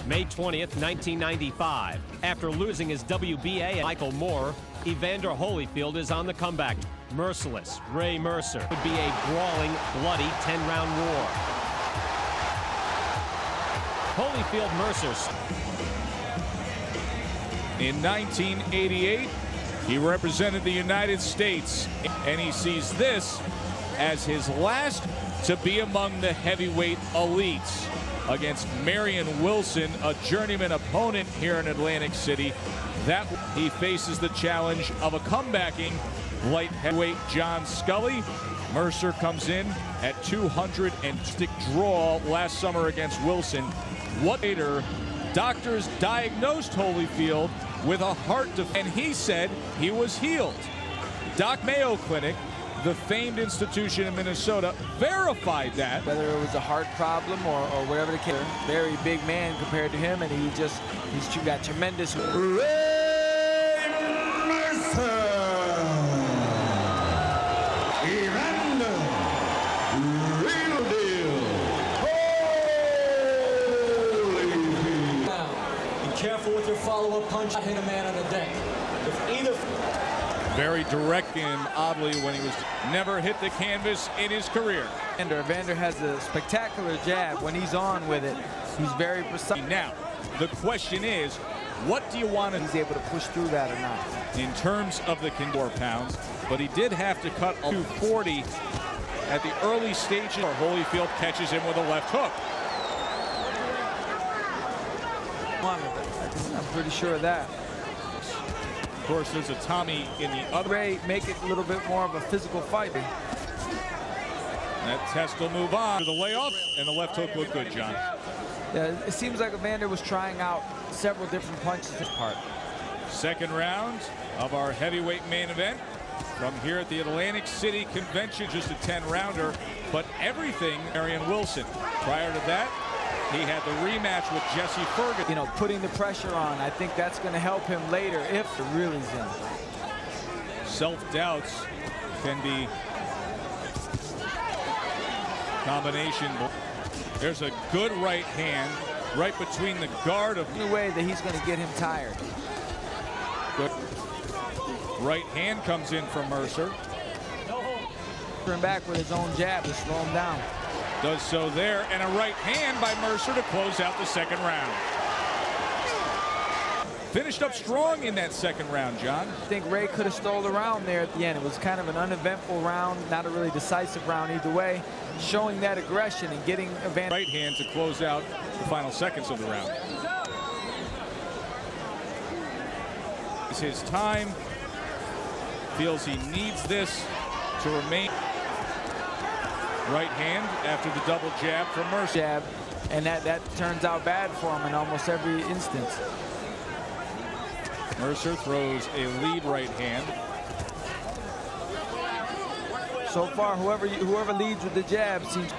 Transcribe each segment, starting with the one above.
May 20th, 1995. After losing his WBA and Michael Moore, Evander Holyfield is on the comeback. Merciless Ray Mercer would be a brawling, bloody 10-round war. Holyfield Mercer. In 1988, he represented the United States, and he sees this as his last to be among the heavyweight elites against Marion Wilson, a journeyman opponent here in Atlantic City. That he faces the challenge of a comebacking light heavyweight John Scully. Mercer comes in at 200 and stick draw last summer against Wilson. What later, doctors diagnosed Holyfield with a heart defect, and he said he was healed. Mayo Clinic, the famed institution in Minnesota, verified that. Whether it was a heart problem or whatever the case, very big man compared to him, and he's got tremendous. Ray Mercer. Evander, real deal. Holyfield. Now, be careful with your follow-up punch. I hit a man on the deck. If either. Very direct and oddly when he was never hit the canvas in his career. Evander has a spectacular jab. When he's on with it, he's very precise. Now, the question is, what do you want to... He's able to push through that or not. In terms of the 4 pounds, but he did have to cut 240 at the early stages. Holyfield catches him with a left hook. I'm pretty sure of that. Of course, there's a Tommy in the other. Ray make it a little bit more of a physical fight. That test will move on to the layoff, and the left hook looked good, John. Yeah, it seems like Evander was trying out several different punches this part. Second round of our heavyweight main event from here at the Atlantic City Convention, just a 10-rounder, but everything Marion Wilson. Prior to that, he had the rematch with Jesse Ferguson. You know, putting the pressure on, I think that's going to help him later if the really's in. Self-doubts can be combination. There's a good right hand right between the guard of... The way that he's going to get him tired. Good. Right hand comes in from Mercer. Turn back with his own jab to slow him down. Does so there, and a right hand by Mercer to close out the second round. Finished up strong in that second round, John. I think Ray could have stole the round there at the end. It was kind of an uneventful round, not a really decisive round either way. Showing that aggression and getting Evander. Right hand to close out the final seconds of the round. It's his time. Feels he needs this to remain. Right hand after the double jab from Mercer. Jab, and that turns out bad for him in almost every instance. Mercer throws a lead right hand. So far, whoever leads with the jab seems.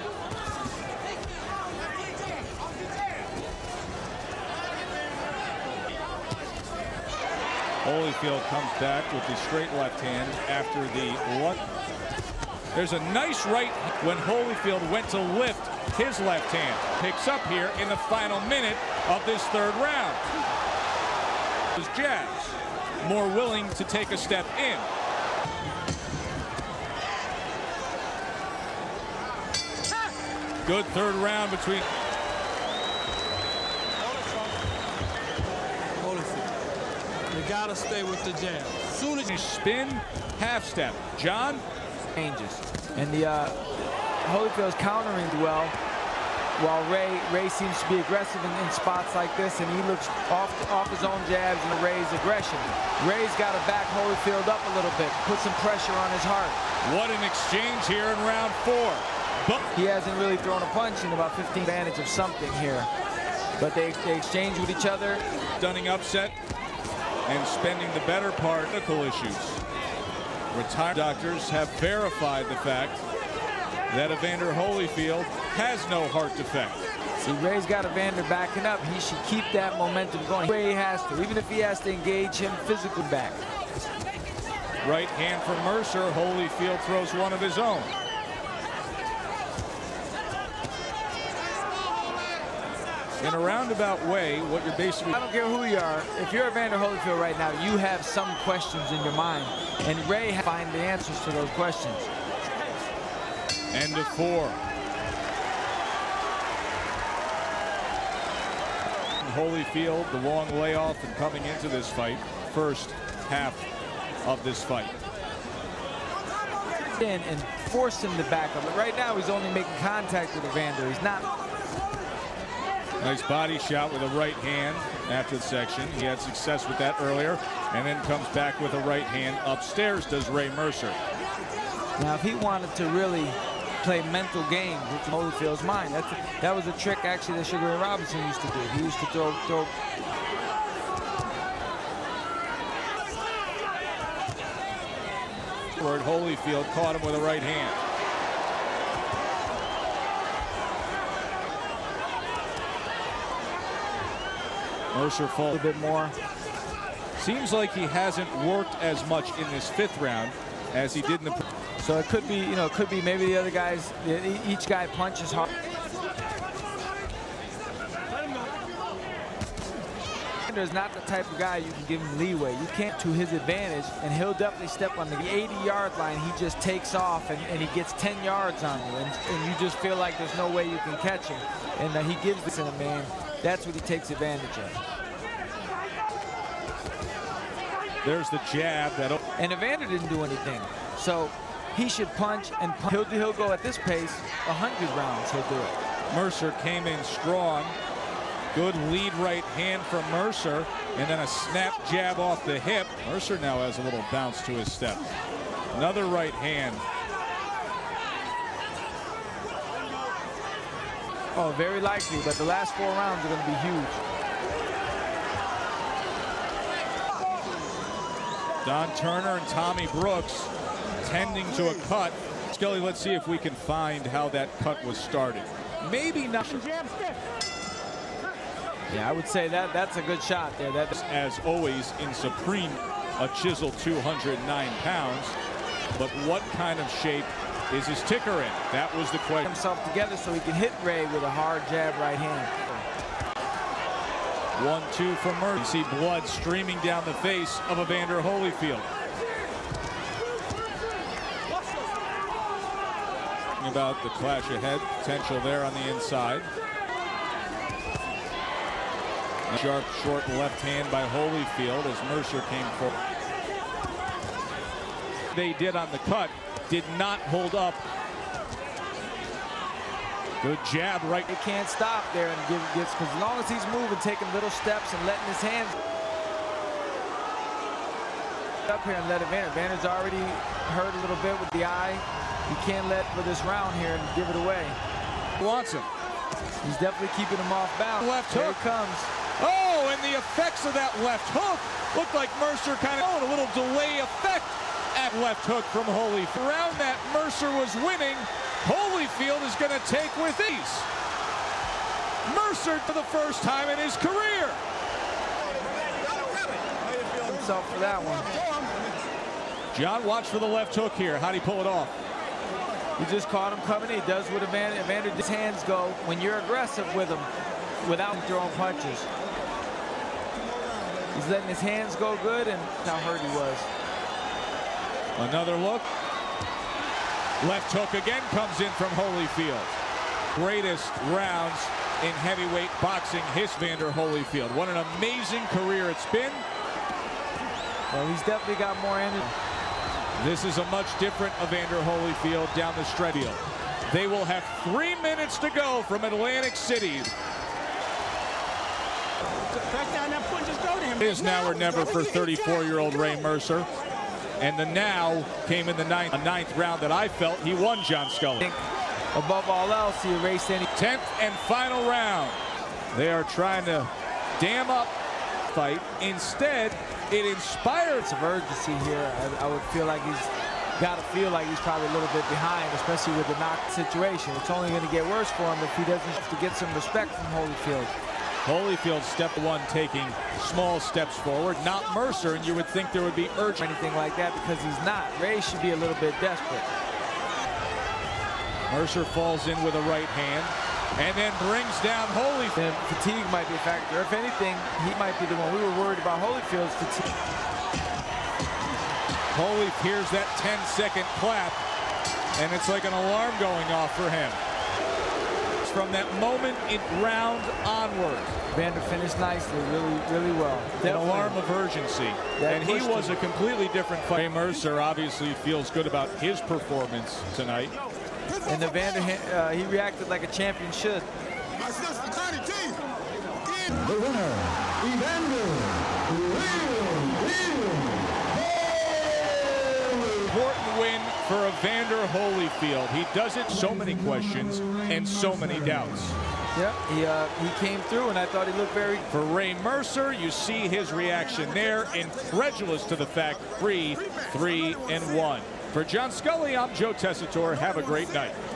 Holyfield comes back with the straight left hand after the one. There's a nice right when Holyfield went to lift his left hand. Picks up here in the final minute of this third round. His jabs, more willing to take a step in. Good third round between. Holyfield, you gotta stay with the jab. Soon as you spin, half step. John? Changes. And the Holyfield's countering well, while Ray seems to be aggressive in spots like this, and he looks off his own jabs and Ray's aggression. Ray's got to back Holyfield up a little bit, put some pressure on his heart. What an exchange here in round 4. But he hasn't really thrown a punch in about 15 advantage of something here. But they exchange with each other. Stunning upset and spending the better part of medical issues. Retired doctors have verified the fact that Evander Holyfield has no heart defect. See, Ray's got Evander backing up. He should keep that momentum going. Ray has to, even if he has to engage him physically back. Right hand from Mercer. Holyfield throws one of his own. In a roundabout way, what you're basically... I don't care who you are. If you're Evander Holyfield right now, you have some questions in your mind. And Ray has to find the answers to those questions. End of 4. Holyfield, the long layoff and coming into this fight. First half of this fight. And force him to back up. But right now, he's only making contact with Evander. He's not... Nice body shot with a right hand after the section. He had success with that earlier, and then comes back with a right hand upstairs, does Ray Mercer. Now, if he wanted to really play mental games with Holyfield's mind, that was a trick, actually, that Sugar Ray Robinson used to do. He used to throw... Holyfield caught him with a right hand. Mercer falls a bit more. Seems like he hasn't worked as much in this 5th round as he did in the... So it could be, you know, it could be maybe the other guys, each guy punches hard. Is not the type of guy you can give him leeway. You can't to his advantage, and he'll definitely step on the 80-yard line. He just takes off, and he gets 10 yards on you, and you just feel like there's no way you can catch him. And he gives this in a man. That's what he takes advantage of. There's the jab. And Evander didn't do anything. So he should punch and punch. He'll go at this pace 100 rounds. He'll do it. Mercer came in strong. Good lead right hand from Mercer, and then a snap jab off the hip. Mercer now has a little bounce to his step. Another right hand. Oh, very likely, but the last 4 rounds are going to be huge. Don Turner and Tommy Brooks tending to a cut. Skelly, let's see if we can find how that cut was started. Maybe not. Yeah, I would say that's a good shot there. As always in Supreme, a chiseled 209 pounds. But what kind of shape is his ticker in? That was the question. Himself together so he can hit Ray with a hard jab right hand. 1-2 from Mercer. You see blood streaming down the face of Evander Holyfield. About the clash ahead, potential there on the inside. A sharp, short left hand by Holyfield as Mercer came forward. They did on the cut, did not hold up. Good jab right. He can't stop there and because as long as he's moving, taking little steps and letting his hands up here and let Evander's already hurt a little bit with the eye. You can't let for this round here and give it away. He wants him. He's definitely keeping him off balance. Left Here hook it comes. Oh, and the effects of that left hook looked like Mercer kind of a little delay effect at left hook from Holyfield. Around that Mercer was winning. Holyfield is going to take with ease. Mercer for the first time in his career. Himself for that one. John, watch for the left hook here. How'd he pull it off? He just caught him coming. He does what Evander his hands go when you're aggressive with him without throwing punches. He's letting his hands go good, and how hurt he was. Another look. Left hook again comes in from Holyfield. Greatest rounds in heavyweight boxing, Evander Holyfield. What an amazing career it's been. Well, he's definitely got more energy. This is a much different Evander Holyfield down the stretch. They will have 3 minutes to go from Atlantic City. It is now or never for 34-year-old Ray Mercer. And the now came in the ninth round that I felt he won, John Scully. Above all else, he erased any 10th and final round. They are trying to dam up fight. Instead, it inspires of urgency here. I would feel like he's got to feel like he's probably a little bit behind, especially with the knock situation. It's only going to get worse for him if he doesn't have to get some respect from Holyfield. Holyfield, step one, taking small steps forward, not Mercer, and you would think there would be urge anything like that because he's not. Ray should be a little bit desperate. Mercer falls in with a right hand. and then brings down Holyfield. And fatigue might be a factor. If anything, he might be the one. We were worried about Holyfield's fatigue. Holyfield hears that 10-second clap, and it's like an alarm going off for him. From that moment in round onward. Evander finished nicely, really well. An alarm of urgency. And he was a completely different fight. Ray Mercer obviously feels good about his performance tonight. And Evander, he reacted like a champion should. The winner, Evander Important win for Evander Holyfield. He does it, so many questions and so many doubts. Yeah, he came through, and I thought he looked very... For Ray Mercer, you see his reaction there, incredulous to the fact 3-1. For John Scully, I'm Joe Tessitore. Have a great night.